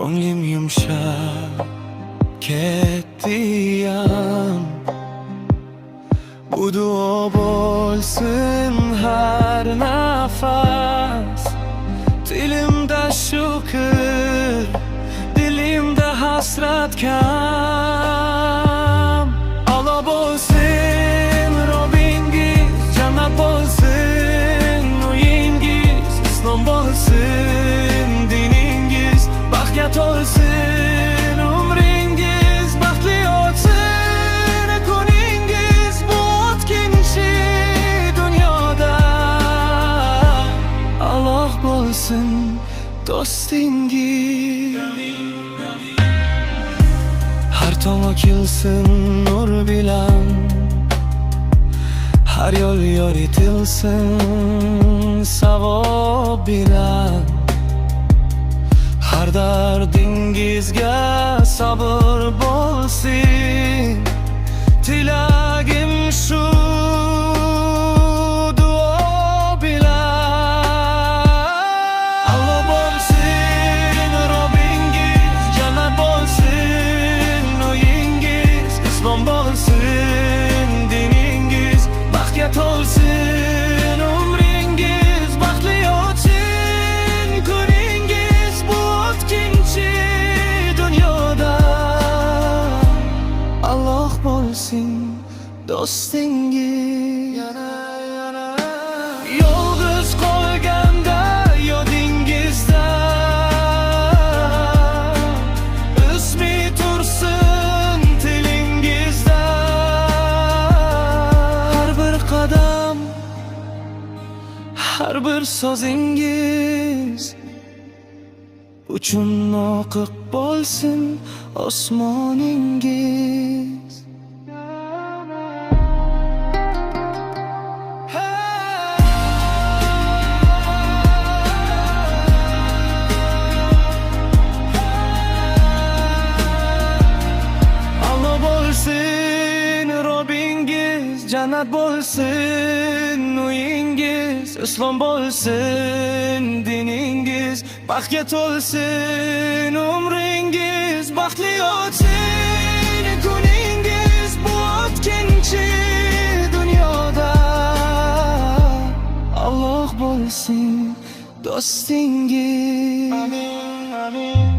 ko'nglim yumshab ketdiyam. Bu duo bo'lsin har nafas, dilimda shukr, dilimda hasrat kam. Alo bo'lsin Robbingiz, jannat bo'lsin uyingiz, islom bo'lsin diningiz, baxtga to'lsin umringiz, baxtli o'tsin kuningiz bu o'tkinchi dunyoda. Alloh bo'lsin do'stingiz, har tomo kelsin nur bilan, har yo'l yoritilsin savob bilan. Har dardingizga sabr bo'lsin, tilagim shu duo bilan. Alloh bo'lsin Robbingiz, jannat bo'lsin uyingiz, islom bo'lsin diningiz, baxtga to'lsin umringiz, baxtli o'tsin kuningiz bu o'tkinchi dunyoda. Alloh bo'lsin do'stingiz, yolg'iz qolganda yodingizda ismi tursin tilingizda. Har bir qadam, har bir so'zingiz uchun noqiq bo'lsin osmoningiz. Alloh bo'lsin Robbingiz, jannat bo'lsin uyingiz, islom bo'lsin diningiz, baxtga to'lsin umringiz, baxtli o'tsin kuningiz bu o'tkinchi dunyoda. Alloh bo'lsin do'stingiz. Amin, amin.